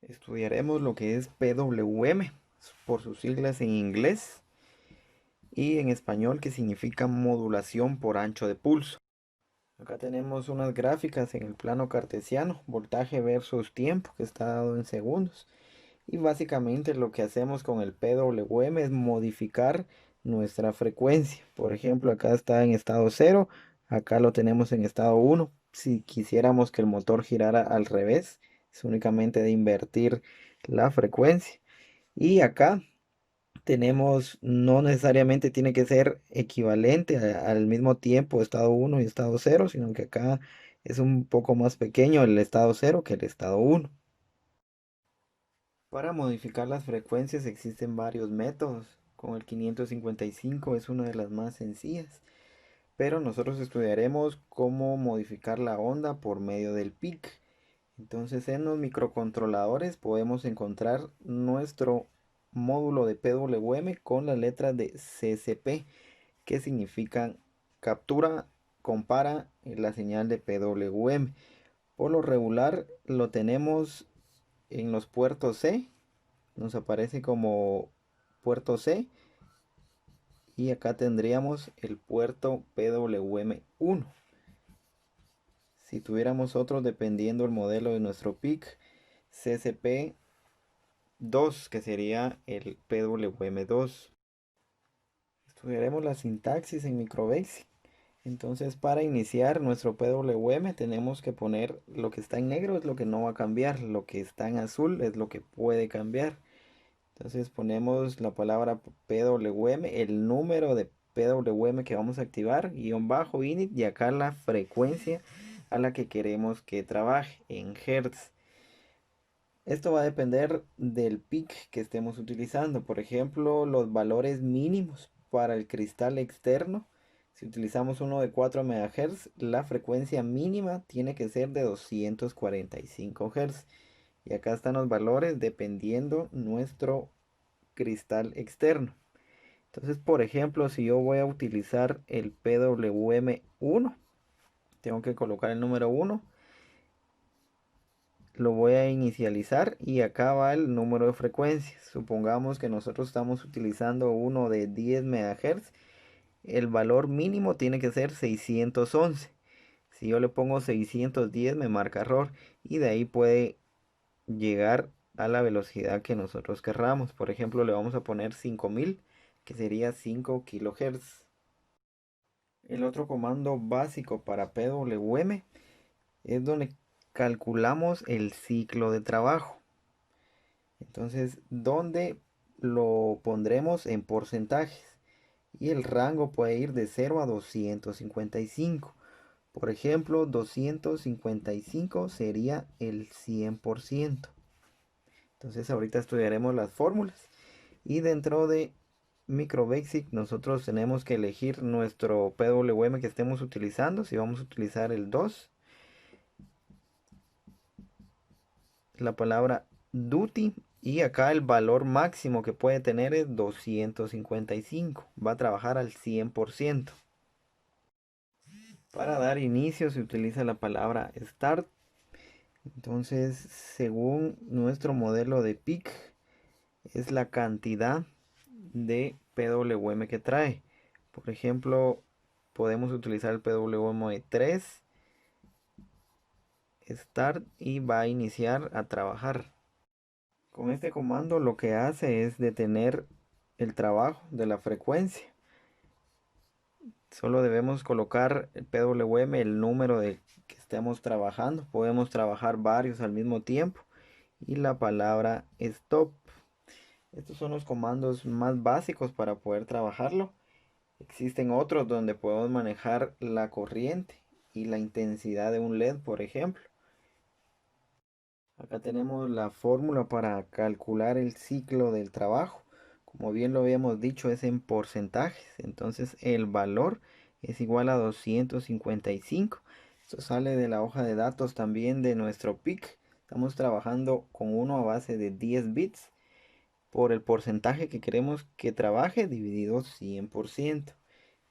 Estudiaremos lo que es PWM, por sus siglas en inglés, y en español, que significa modulación por ancho de pulso. Acá tenemos unas gráficas en el plano cartesiano, voltaje versus tiempo, que está dado en segundos. Y básicamente lo que hacemos con el PWM es modificar nuestra frecuencia. Por ejemplo, acá está en estado cero, acá lo tenemos en estado uno. Si quisiéramos que el motor girara al revés, es únicamente de invertir la frecuencia. Y acá tenemos, no necesariamente tiene que ser equivalente al mismo tiempo estado uno y estado cero, sino que acá es un poco más pequeño el estado cero que el estado uno. Para modificar las frecuencias existen varios métodos. Con el 555 es una de las más sencillas, pero nosotros estudiaremos cómo modificar la onda por medio del PIC. Entonces, en los microcontroladores podemos encontrar nuestro módulo de PWM con las letras de CCP, que significan captura, compara la señal de PWM. Por lo regular lo tenemos en los puertos C, nos aparece como puerto C, y acá tendríamos el puerto PWM1. Si tuviéramos otro, dependiendo el modelo de nuestro PIC, CCP2, que sería el PWM2. Estudiaremos la sintaxis en MicroBasic. Entonces, para iniciar nuestro PWM tenemos que poner lo que está en negro es lo que no va a cambiar, lo que está en azul es lo que puede cambiar. Entonces ponemos la palabra PWM, el número de PWM que vamos a activar, guión bajo init, y acá la frecuencia a la que queremos que trabaje en Hertz. Esto va a depender del PIC que estemos utilizando. Por ejemplo, los valores mínimos para el cristal externo. Si utilizamos uno de 4 MHz, la frecuencia mínima tiene que ser de 245 Hz. Y acá están los valores dependiendo nuestro cristal externo. Entonces, por ejemplo, si yo voy a utilizar el PWM1, tengo que colocar el número 1, lo voy a inicializar y acá va el número de frecuencias. Supongamos que nosotros estamos utilizando uno de 10 MHz, el valor mínimo tiene que ser 611. Si yo le pongo 610 me marca error, y de ahí puede llegar a la velocidad que nosotros querramos. Por ejemplo, le vamos a poner 5000, que sería 5 kHz. El otro comando básico para PWM es donde calculamos el ciclo de trabajo. Entonces, ¿dónde lo pondremos? En porcentajes. Y el rango puede ir de 0 a 255. Por ejemplo, 255 sería el 100%. Entonces ahorita estudiaremos las fórmulas. Y dentro de MicroBasic nosotros tenemos que elegir nuestro PWM que estemos utilizando. Si vamos a utilizar el 2, la palabra duty, y acá el valor máximo que puede tener es 255. Va a trabajar al 100%. Para dar inicio se utiliza la palabra start. Entonces, según nuestro modelo de PIC, es la cantidad de PWM que trae. Por ejemplo, podemos utilizar el PWM 3 start y va a iniciar a trabajar. Con este comando lo que hace es detener el trabajo de la frecuencia. Solo debemos colocar el PWM, el número de que estemos trabajando. Podemos trabajar varios al mismo tiempo, y la palabra stop. Estos son los comandos más básicos para poder trabajarlo. Existen otros donde podemos manejar la corriente y la intensidad de un LED, por ejemplo. Acá tenemos la fórmula para calcular el ciclo del trabajo. Como bien lo habíamos dicho, es en porcentajes. Entonces el valor es igual a 255. Esto sale de la hoja de datos también de nuestro PIC. Estamos trabajando con uno a base de 10 bits por el porcentaje que queremos que trabaje dividido 100%.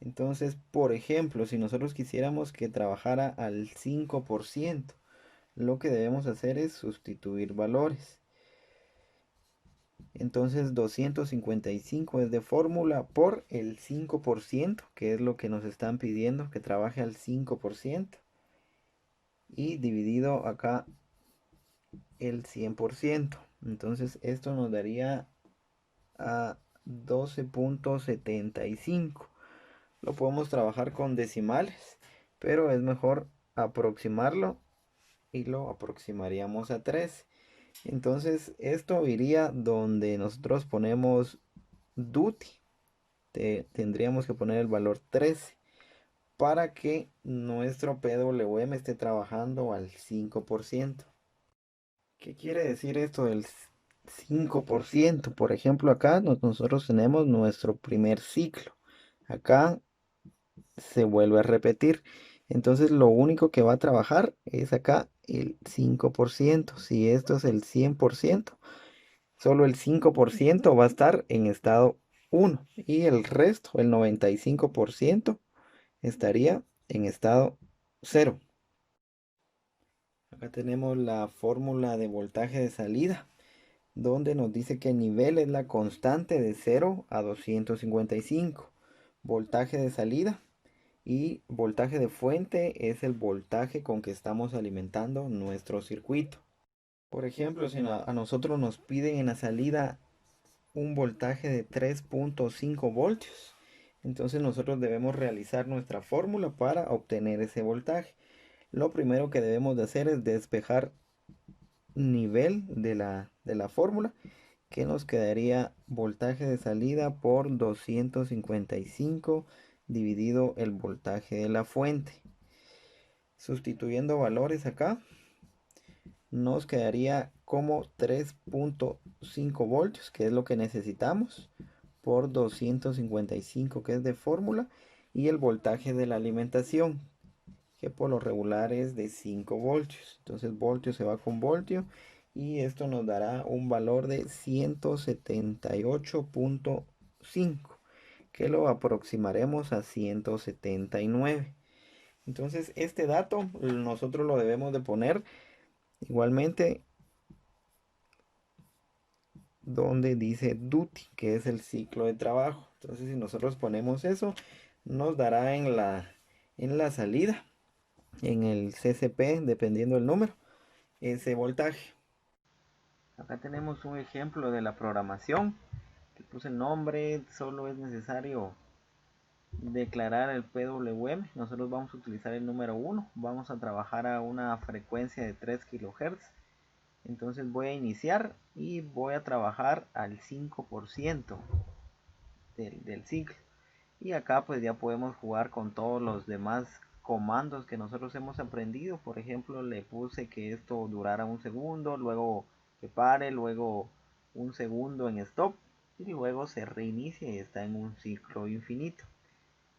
Entonces, por ejemplo, si nosotros quisiéramos que trabajara al 5%, lo que debemos hacer es sustituir valores. Entonces 255 es de fórmula por el 5%, que es lo que nos están pidiendo, que trabaje al 5%. Y dividido acá el 100%. Entonces esto nos daría a 12.75. Lo podemos trabajar con decimales, pero es mejor aproximarlo y lo aproximaríamos a 3. Entonces esto iría donde nosotros ponemos duty. Tendríamos que poner el valor 13 para que nuestro PWM esté trabajando al 5%. ¿Qué quiere decir esto del 5%? Por ejemplo, acá nosotros tenemos nuestro primer ciclo. Acá se vuelve a repetir. Entonces lo único que va a trabajar es acá el 5%. Si esto es el 100%, solo el 5% va a estar en estado 1 y el resto, el 95%, estaría en estado 0. Acá tenemos la fórmula de voltaje de salida, donde nos dice que el nivel es la constante de 0 a 255. Voltaje de salida y voltaje de fuente es el voltaje con que estamos alimentando nuestro circuito. Por ejemplo, si a nosotros nos piden en la salida un voltaje de 3.5 voltios, entonces nosotros debemos realizar nuestra fórmula para obtener ese voltaje. Lo primero que debemos de hacer es despejar nivel de la fórmula, que nos quedaría voltaje de salida por 255 dividido el voltaje de la fuente. Sustituyendo valores acá, nos quedaría como 3.5 voltios, que es lo que necesitamos, por 255 que es de fórmula, y el voltaje de la alimentación, que por lo regular es de 5 voltios. Entonces voltio se va con voltio y esto nos dará un valor de 178.5, que lo aproximaremos a 179. Entonces este dato nosotros lo debemos de poner igualmente donde dice duty, que es el ciclo de trabajo. Entonces si nosotros ponemos eso, nos dará en la salida, en el CCP, dependiendo del número, ese voltaje. Acá tenemos un ejemplo de la programación. Le puse el nombre, solo es necesario declarar el PWM. Nosotros vamos a utilizar el número 1. Vamos a trabajar a una frecuencia de 3 kHz. Entonces voy a iniciar y voy a trabajar al 5% del ciclo. Y acá pues ya podemos jugar con todos los demás comandos que nosotros hemos aprendido. Por ejemplo, le puse que esto durara un segundo, luego que pare, luego un segundo en stop y luego se reinicia y está en un ciclo infinito.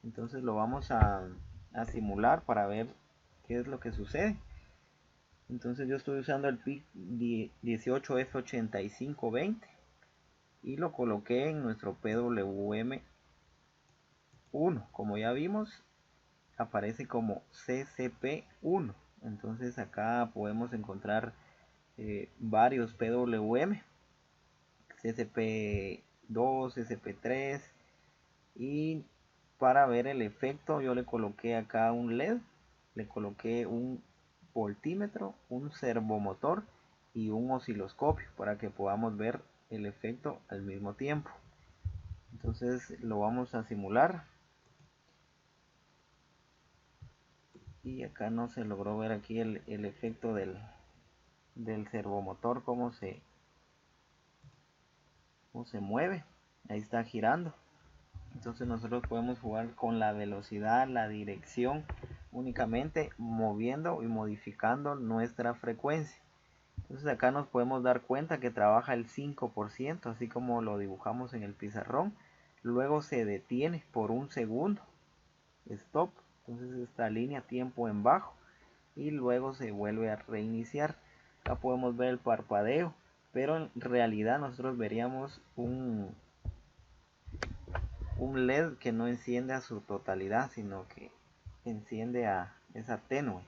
Entonces lo vamos a simular para ver qué es lo que sucede. Entonces yo estoy usando el PIC 18F8520 y lo coloqué en nuestro PWM 1. Como ya vimos, aparece como CCP1. Entonces acá podemos encontrar varios PWM, CCP2, CCP3, y para ver el efecto yo le coloqué acá un LED, le coloqué un voltímetro, un servomotor y un osciloscopio para que podamos ver el efecto al mismo tiempo. Entonces lo vamos a simular. Y acá no se logró ver aquí el efecto del servomotor, cómo se mueve. Ahí está girando. Entonces nosotros podemos jugar con la velocidad, la dirección, únicamente moviendo y modificando nuestra frecuencia. Entonces acá nos podemos dar cuenta que trabaja el 5%, así como lo dibujamos en el pizarrón. Luego se detiene por un segundo, stop. Entonces esta línea tiempo en bajo y luego se vuelve a reiniciar. Acá podemos ver el parpadeo, pero en realidad nosotros veríamos un LED que no enciende a su totalidad, sino que enciende a esa tenue.